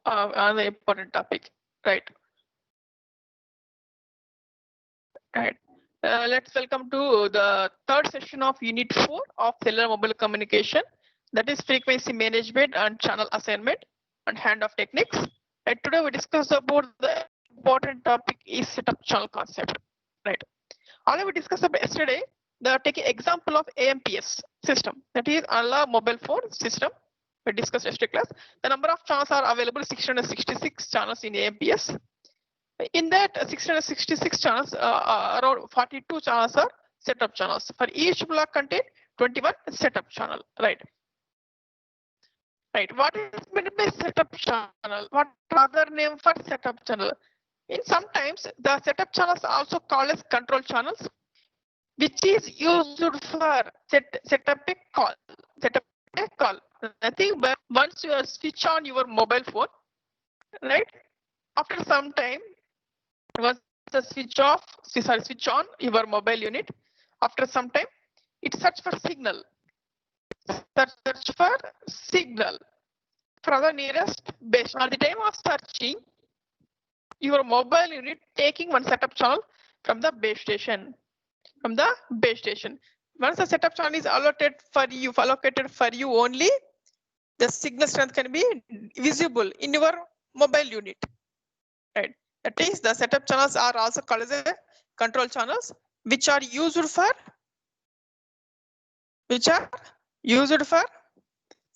another important topic, right? Right. Let's welcome to the third session of Unit 4 of Cellular Mobile Communication, that is frequency management and channel assignment and handoff techniques. Right. Today we discuss about the important topic is setup channel concept. Right. Already we discussed about yesterday the taking example of AMPS system, that is analog mobile phone system. We discussed yesterday class. The number of channels are available 666 channels in AMPS. In that 666 channels, around 42 channels are setup channels. For each block contain 21 setup channel, right? Right. What is meant by setup channel? What other name for setup channel? In sometimes the setup channels are also called as control channels, which is used for set up a call. Set up a call. Nothing but once you switch on your mobile phone, right? After some time, once the switch on your mobile unit, after some time it search for signal from the nearest base. At the time of searching, your mobile unit taking one setup channel from the base station. Once the setup channel is allocated for you only, the signal strength can be visible in your mobile unit, right? That is, the setup channels are also called as a control channels, which are used for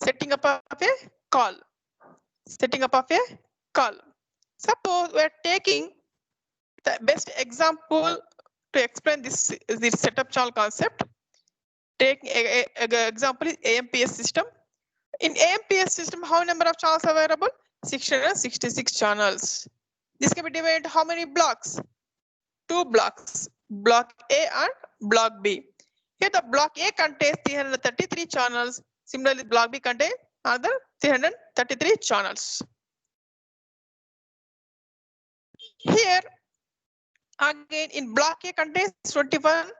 setting up of a call. Suppose we are taking the best example to explain this setup channel concept. Taking example is AMPS system. In AMPS system, how number of channels are available? 666 channels. This can be divided into how many blocks? 2 blocks, block A and block B. Here the block A contains 333 channels. Similarly, block B contains another 333 channels. Here again in block A contains 21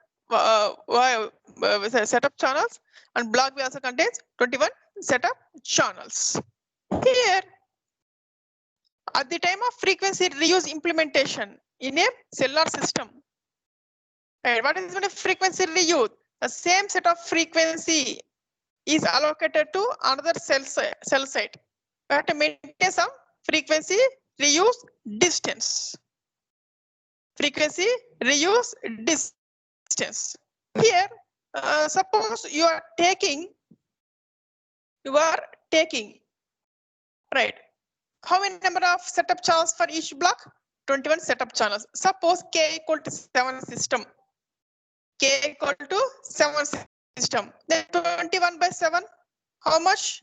setup channels, and block B also contains 21 setup channels. Here, at the time of frequency reuse implementation in a cellular system, right, what is the frequency reuse? The same set of frequency is allocated to another cell site. We have to maintain some frequency reuse distance. Here, suppose you are taking, right? How many number of setup channels for each block? 21 setup channels. Suppose K equal to 7 system. Then 21 by 7, how much?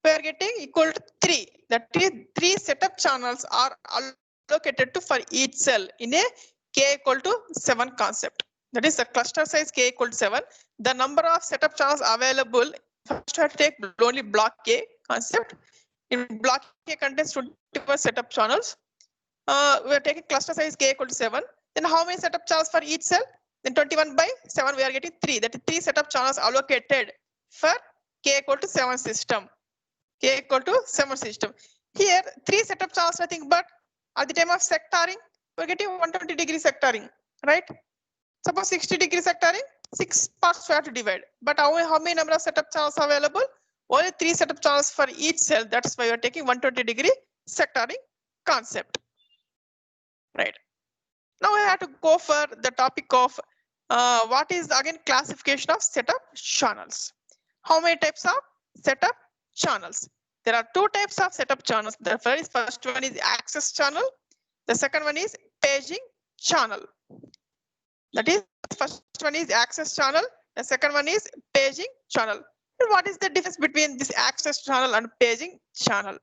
We are getting equal to 3. That is, 3 setup channels are allocated to for each cell in a K equal to 7 concept. That is the cluster size K equal to 7. The number of setup channels available, first we have to take only block K concept. In block K contains 21 setup channels. We are taking cluster size K equal to 7. Then how many setup channels for each cell? Then 21 by 7, we are getting 3. That is 3 setup channels allocated for K equal to 7 system. Here 3 setup channels, nothing but at the time of sectoring, we're getting 120 degree sectoring, right? Suppose 60 degree sectoring, 6 parts we have to divide. But how many number of setup channels available? Only 3 setup channels for each cell. That's why you're taking 120 degree sectoring concept, right? Now I have to go for the topic of what is again classification of setup channels. How many types of setup channels? There are 2 types of setup channels. The first one is access channel. The second one is paging channel. That is, first one is access channel. The second one is paging channel. And what is the difference between this access channel and paging channel?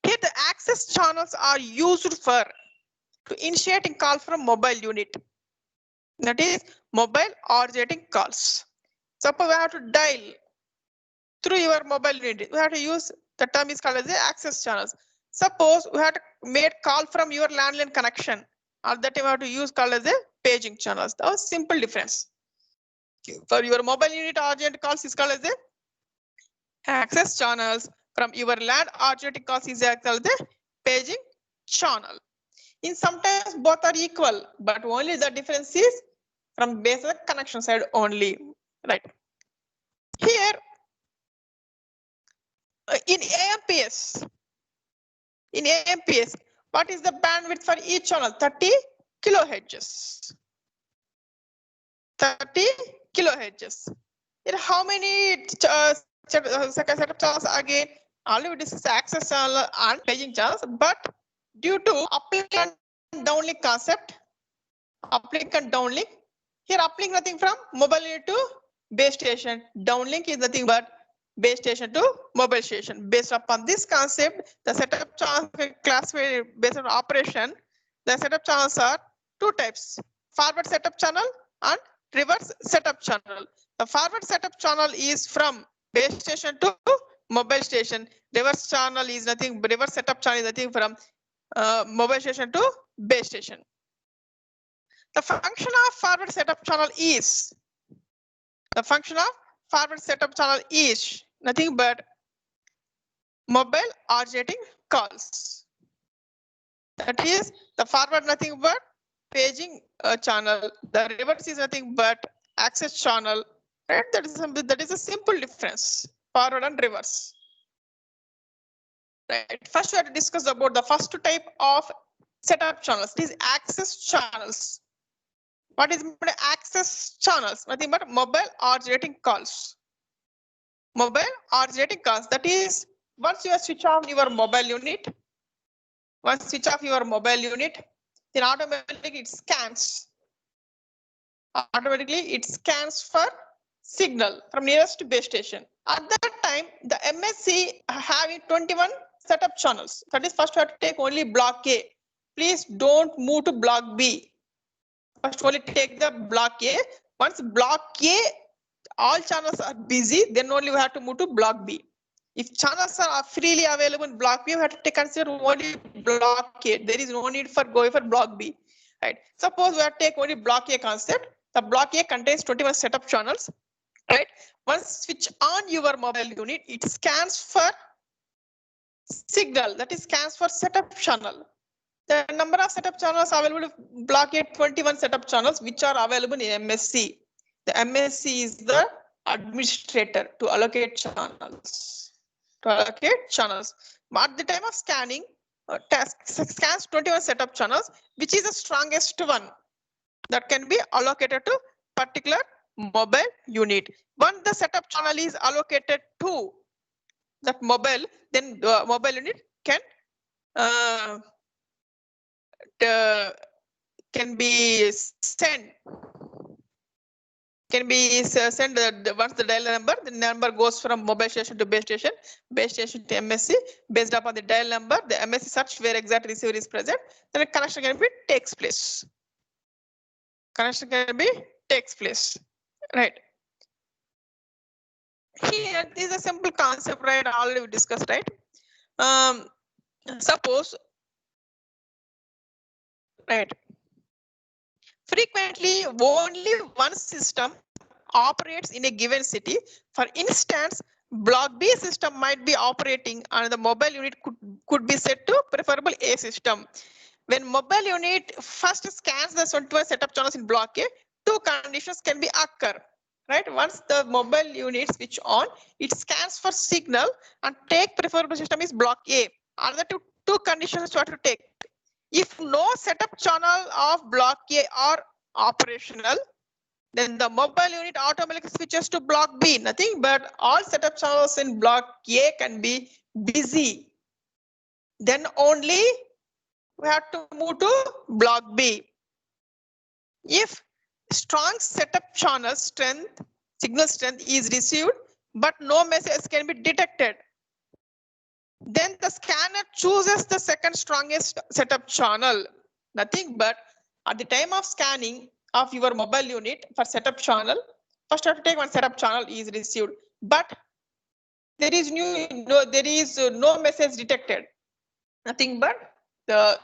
Here the access channels are used for to initiating call from mobile unit. That is mobile originating calls. Suppose we have to dial through your mobile unit. We have to use, the term is called as the access channels. Suppose we have to make call from your landline connection. At that time we have to use called as a paging channels. That was simple difference. For your mobile unit originating calls is called as the access channels. from your LAN RJT calls is actually the paging channel. In sometimes both are equal, but only the difference is from base of the connection side only, right? Here in AMPS, what is the bandwidth for each channel? 30 kilohertz. 30 kilohertz. Here how many setup channels again? Only we discuss access channel and paging channels, but due to uplink and downlink concept, uplink and downlink. Here uplink nothing from mobile unit to base station. Downlink is nothing but base station to mobile station. Based upon this concept, the setup channels classified based on operation. The setup channels are two types: forward setup channel and reverse setup channel. The forward setup channel is from base station to mobile station. Reverse channel is nothing. Reverse setup channel is nothing from mobile station to base station. The function of forward setup channel is nothing but mobile RJT calls. That is the forward nothing but paging channel. The reverse is nothing but access channel. Right? That is a simple difference. Forward and reverse. Right. First, we have to discuss about the first type of setup channels. It is access channels. What is access channels? Nothing but mobile RJT calls. Mobile RJT calls. That is, once you switch off your mobile unit, then automatically it scans. Automatically it scans for signal from nearest base station. At that time, the MSC having 21 setup channels. That is, first we have to take only block A. Please don't move to block B. First only take the block A. Once block A, all channels are busy, then only we have to move to block B. If channels are freely available in block B, we have to consider only block A. There is no need for going for block B. Right. Suppose we have to take only block A concept. The block A contains 21 setup channels. Right. Once switch on your mobile unit, it scans for signal. That is scans for setup channel. The number of setup channels available in block A, 21 setup channels, which are available in MSC. The MSC is the administrator to allocate channels. At the time of scanning, scans 21 setup channels, which is the strongest one that can be allocated to particular mobile unit. Once the setup channel is allocated to that mobile, then the mobile unit can be sent. Once the dial number, the number goes from mobile station to base station to MSC. Based upon the dial number, the MSC search where exact receiver is present, then a connection can be takes place. Right. Here, this is a simple concept, right? Already we discussed, right? Suppose, right? Frequently, only one system operates in a given city. For instance, block B system might be operating and the mobile unit could be set to preferable A system. When mobile unit first scans the 21 setup channels in block A, two conditions can be occur. Right? Once the mobile unit switch on, it scans for signal and take preferable system is block A. Other two conditions you have to take. If no setup channel of block A are operational, then the mobile unit automatically switches to block B. Nothing but all setup channels in block A can be busy. Then only we have to move to block B. If strong setup channel strength, signal strength is received, but no message can be detected, then the scanner chooses the second strongest setup channel. Nothing but at the time of scanning of your mobile unit for setup channel, first you have to take one setup channel is received, but there is no message detected. Nothing but the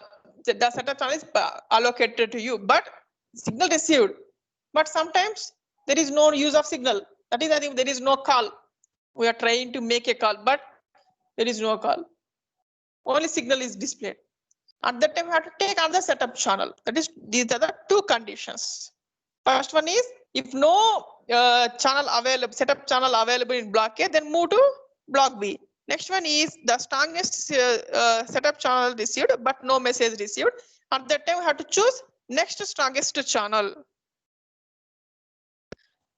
setup channel is allocated to you, but signal received. But sometimes there is no use of signal. That is, I think there is no call. We are trying to make a call, but there is no call. Only signal is displayed. At that time, we have to take another setup channel. That is, these are the two conditions. First one is if no channel available, setup channel available in block A, then move to block B. Next one is the strongest setup channel received, but no message received. At that time, we have to choose next strongest channel.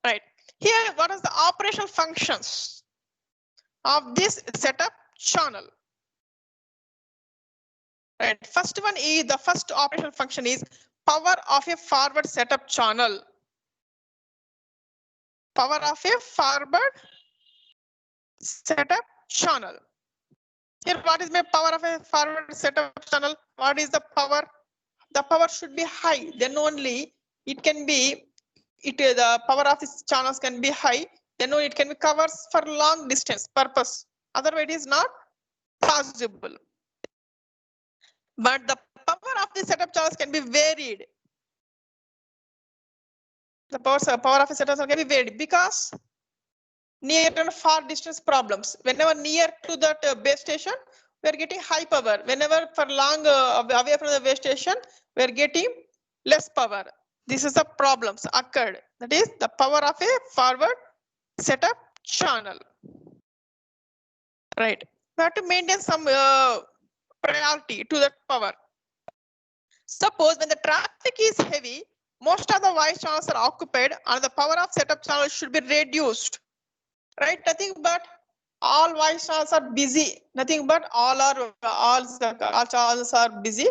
Right. Here, what is the operational functions of this setup channel? Right. First one is the first operational function is power of a forward setup channel. Power of a forward setup channel. Here, what is my power of a forward setup channel? What is the power? The power should be high. Then only it can be. The power of these channels can be high. Then only it can be covers for long distance purpose. Otherwise, it is not possible. But the power of the setup channels can be varied. The power of a setup channel can be varied because near and far distance problems. Whenever near to that base station, we are getting high power. Whenever for long away from the base station, we are getting less power. This is the problems occurred. That is the power of a forward setup channel. Right. We have to maintain some priority to that power. Suppose when the traffic is heavy, most of the voice channels are occupied and the power of setup channel should be reduced. Right, nothing but all voice channels are busy. Nothing but all channels are busy.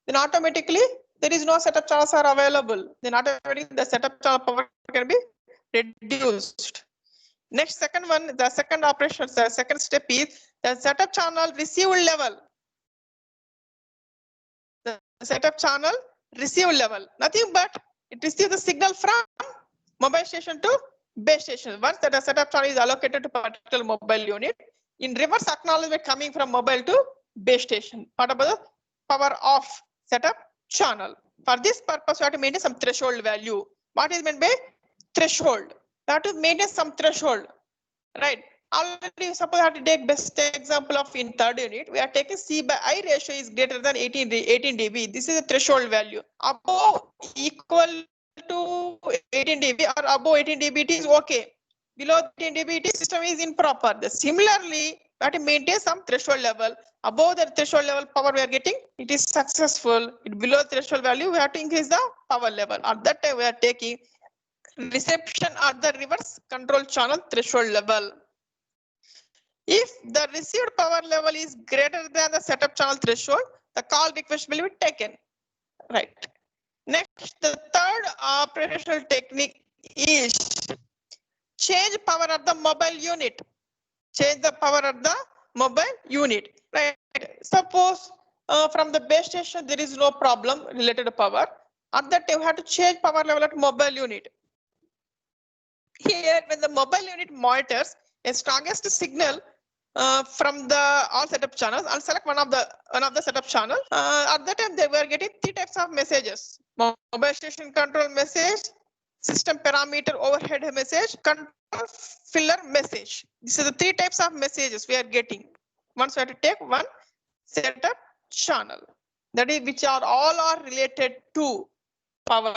Then automatically there is no setup channels are available. Then automatically the setup channel power can be reduced. Next, second one, the second operation, the second step is the setup channel receive level. The setup channel receive level. Nothing but it receives the signal from mobile station to base station. Once that setup channel is allocated to particular mobile unit, in reverse acknowledgement coming from mobile to base station. What about the power off setup channel? For this purpose, we have to maintain some threshold value. What is meant by threshold? We have to maintain some threshold, right? Already, suppose I have to take best example of in third unit, we are taking C by I ratio is greater than 18 dB. This is a threshold value. Above equal to 18 dB or above 18 dB it is okay. Below 18 dB it is system is improper. Similarly, we have to maintain some threshold level. Above the threshold level power we are getting, it is successful. Below threshold value, we have to increase the power level. At that time, we are taking reception at the reverse control channel threshold level. If the received power level is greater than the setup channel threshold, the call request will be taken. Right. Next, the third operational technique is change power at the mobile unit. Change the power at the mobile unit. Right. Suppose from the base station there is no problem related to power. At that time, we have to change power level at mobile unit. Here, when the mobile unit monitors a strongest signal from the all setup channels, I'll select one of the setup channel. At that time, they were getting three types of messages: mobile station control message, system parameter overhead message, control filler message. These are the three types of messages we are getting. Once we have to take one setup channel, that is which are all are related to power.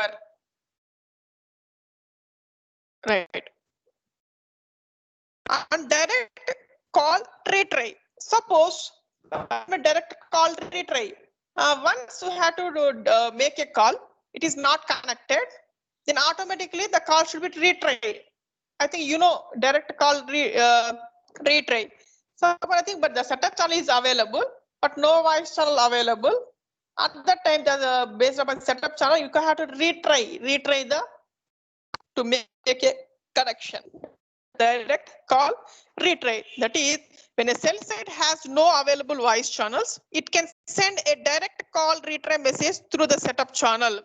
Right. And direct call retry. Suppose direct call retry. Once you have to make a call, it is not connected, then automatically the call should be retried. I think you know direct call retry. So I think, but the setup channel is available, but no voice channel available. At that time, based upon setup channel, you can have to retry to make a connection. Direct call retry. That is, when a cell site has no available voice channels, it can send a direct call retry message through the setup channel.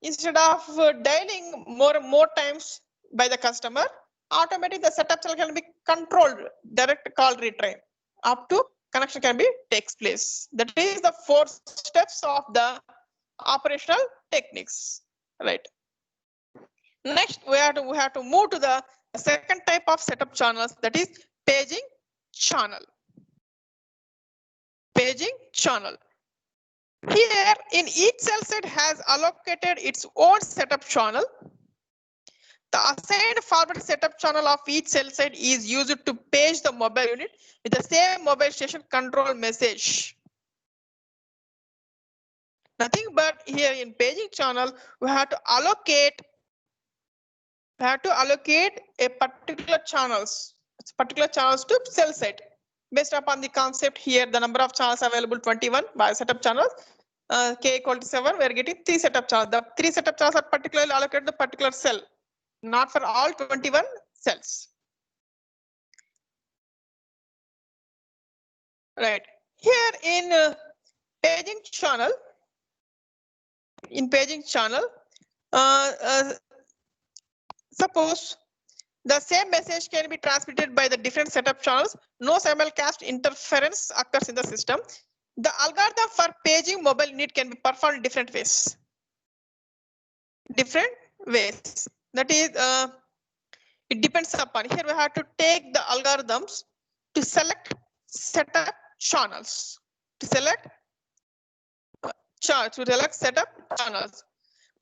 Instead of dialing more times by the customer, automatically the setup channel can be controlled. Direct call retry up to connection can be takes place. That is the 4 steps of the operational techniques. Right. Next, we have to move to the second type of setup channels, that is paging channel. paging channel. Here in each cell site has allocated its own setup channel. The assigned forward setup channel of each cell site is used to page the mobile unit with the same mobile station control message. Nothing but here in paging channel, we have to allocate a particular channels to cell site. Based upon the concept here, the number of channels available 21 by setup channels. K equal to 7, we are getting 3 setup channels. The 3 setup channels are particularly allocated to the particular cell, not for all 21 cells. Right. Here in paging channel, suppose the same message can be transmitted by the different setup channels. No simulcast interference occurs in the system. The algorithm for paging mobile unit can be performed in different ways. That is, it depends upon. Here we have to take the algorithms to select setup channels. Setup channels.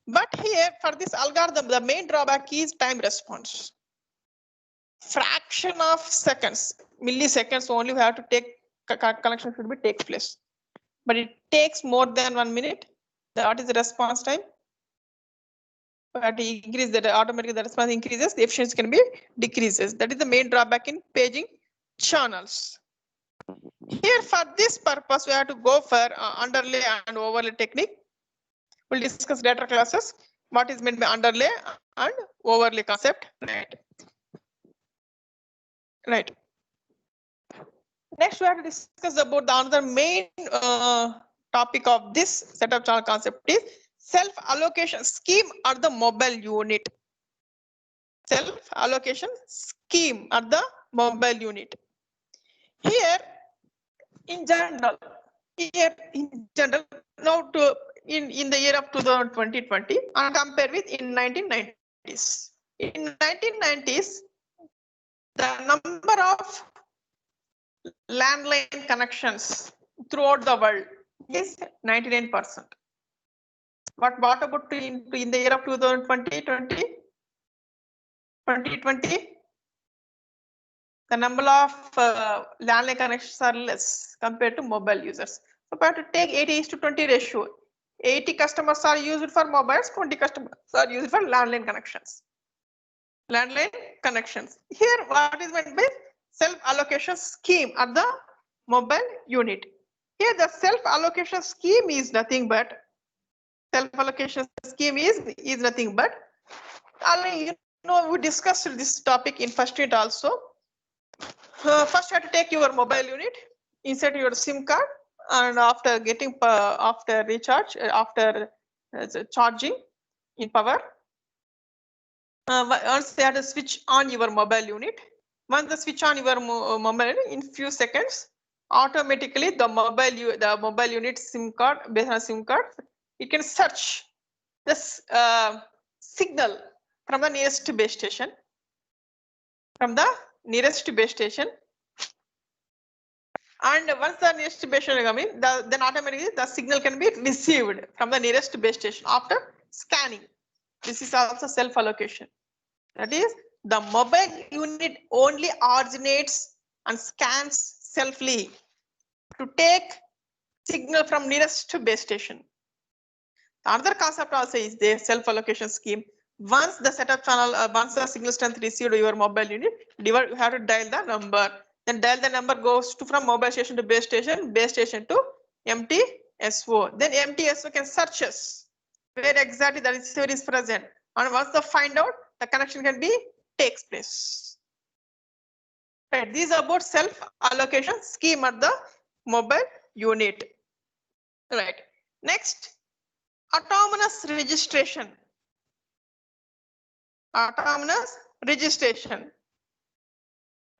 But here for this algorithm, the main drawback is time response. Fraction of seconds, milliseconds only we have to take connection should be take place. But it takes more than 1 minute. That is the response time. But increase that automatically the response increases, the efficiency can be decreases. That is the main drawback in paging channels. Here for this purpose, we have to go for underlay and overlay technique. We'll discuss later classes what is meant by underlay and overlay concept. Right. Next, we have to discuss about the another main topic of this setup channel concept is self-allocation scheme at the mobile unit. Self-allocation scheme at the mobile unit. Here, in general, now in the year of 2020 and compare with in 1990s. In 1990s, the number of landline connections throughout the world is 99%. What about in the year of 2020? The number of landline connections are less compared to mobile users. So we have to take 80:20 ratio. 80 customers are used for mobiles, 20 customers are used for landline connections. Here, what is meant by self-allocation scheme at the mobile unit? Here, the self-allocation scheme is nothing but we discussed this topic in first unit also. First, you have to take your mobile unit, insert your SIM card, and after getting after recharge, after charging in power, once you have to switch on your mobile unit. Once the switch on your mobile unit, in few seconds, automatically the mobile unit SIM card, based on SIM card, it can search this signal from the nearest base station. And once the nearest base station comes in, then automatically the signal can be received from the nearest base station after scanning. This is also self-allocation. That is, the mobile unit only originates and scans selfly to take signal from nearest base station. Another concept also is the self-allocation scheme. Once the setup channel, once the signal strength received your mobile unit, you have to dial the number. Then dial the number goes to from mobile station to base station to MTSO. Then MTSO can search us where exactly the receiver is present. And once they find out, the connection can be takes place. Right. These are about self-allocation scheme at the mobile unit. Right. Next, autonomous registration.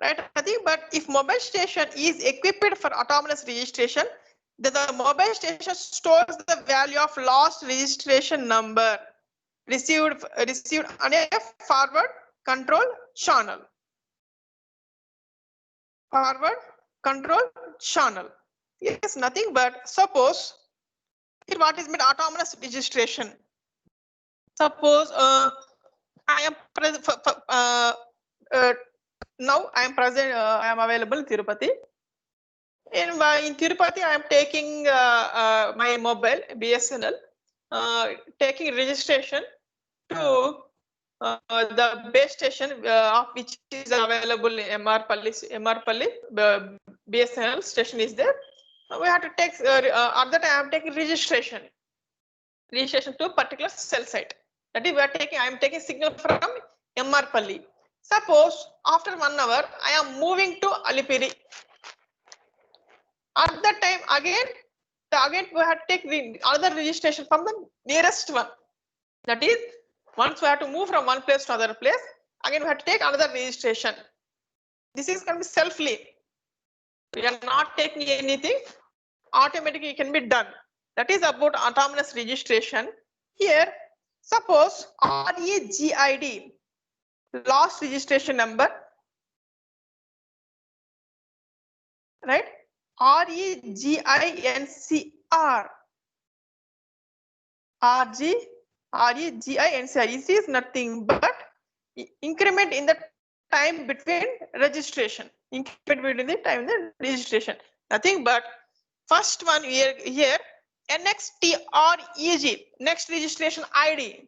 Right, I think, but if mobile station is equipped for autonomous registration, then the mobile station stores the value of lost registration number received on a forward control channel. Yes, nothing but suppose here what is meant autonomous registration. Suppose I am present now I am present. I am available in Tirupati. In Tirupati, I am taking my mobile BSNL, taking registration to the base station of which is available in MR Palli, BSNL station is there. We have to take at that time I am taking registration to a particular cell site. That is, I am taking signal from MR Palli. Suppose after 1 hour I am moving to Alipiri. At that time again we have to take another registration from the nearest one. That is, once we have to move from one place to another place, again we have to take another registration. This is going to be selfly. We are not taking anything, automatically it can be done. That is about autonomous registration. Here, suppose REGID, last registration number, right? REGINCR. REGINCR. This is nothing but increment in the time between registration. Increment between the time the registration. Nothing but first one here NXTREG, next registration ID.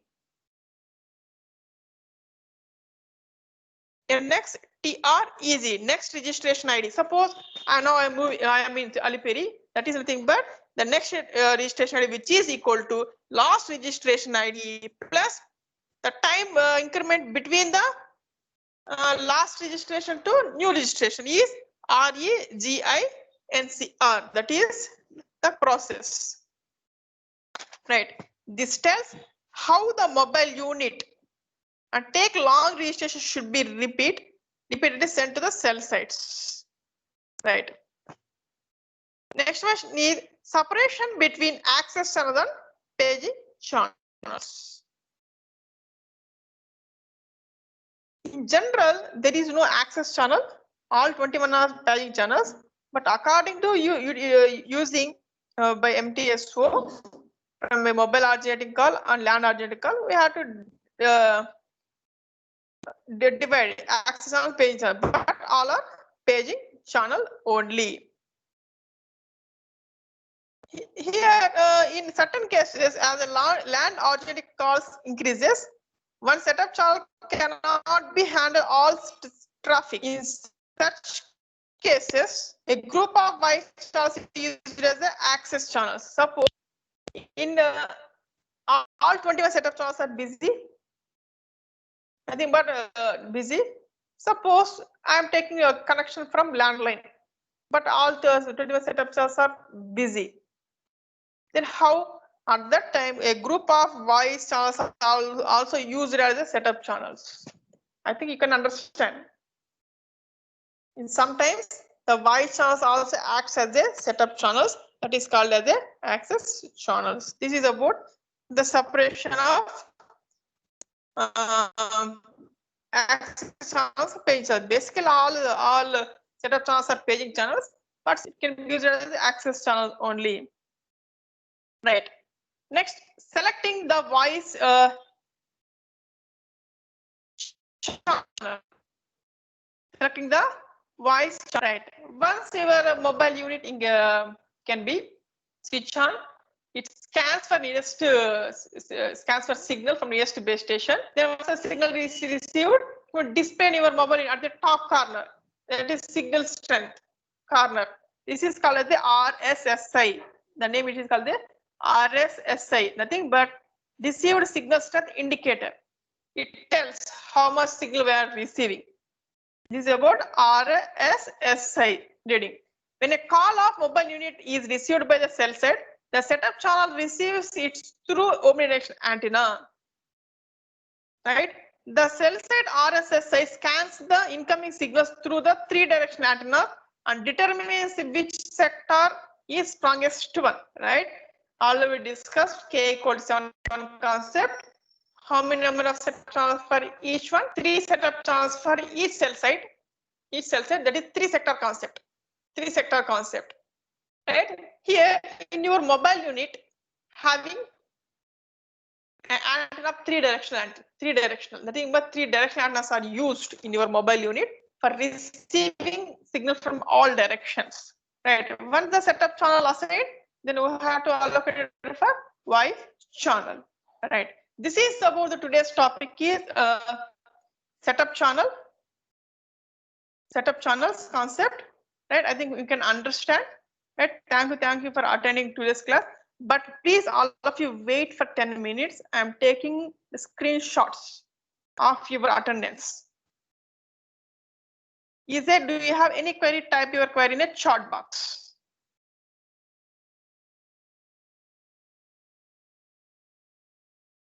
NXTREG, next registration ID. Suppose I am in Alipiri. That is nothing but the next registration ID, which is equal to last registration ID plus the time increment between the last registration to new registration is REGINCR. That is the process. Right. This tells how the mobile unit and take long registration should be repeatedly sent to the cell sites. Right. Next question is separation between access channels and paging channels. In general, there is no access channel. All 21 are paging channels. But according to using by MTSO from a mobile originating call and LAN originating call, we have to divide access channel, paging channel, but all are paging channel only. Here, in certain cases, as the LAN originating calls increases, one setup channel cannot be handle all traffic. In such cases, a group of Wi-Fi channels is used as the access channels. Suppose in all 21 setup channels are busy, nothing but busy. Suppose I am taking a connection from landline, but all the 21 setup channels are busy. Then how at that time a group of voice channels are also used as a setup channels? I think you can understand. In sometimes the voice channels also acts as a setup channels, that is called as a access channels. This is about the separation of access channels, page channels. Basically all setup channels are paging channels, but it can be used as access channel only. Right. Next, selecting the voice channel. Selecting the voice channel. Right. Once your mobile unit can be switch on, it scans for nearest scans for signal from nearest base station. Then once the signal is received, you will display your mobile at the top corner. That is signal strength corner. This is called as the RSSI. The name it is called the RSSI, nothing but received signal strength indicator. It tells how much signal we are receiving. This is about RSSI reading. When a call of mobile unit is received by the cell site, the setup channel receives it through omnidirectional antenna. Right? The cell site RSSI scans the incoming signals through the 3-directional antenna and determines which sector is strongest one. Right? Already discussed K equal to 7 concept. How many number of setup channels for each one? 3 setup channels for each cell site. Each cell site, that is 3 sector concept. 3 sector concept. right? Here in your mobile unit, having an antenna of three directional. Nothing but three directional antennas are used in your mobile unit for receiving signal from all directions. Right. Once the setup channel assigned, then we have to allocate it for Y channel. Right. This is about the today's topic is setup channels concept. Right. I think you can understand. Right. Thank you for attending today's class. But please, all of you wait for 10 minutes. I'm taking the screenshots of your attendance. Do you have any query? Type your query in a chat box.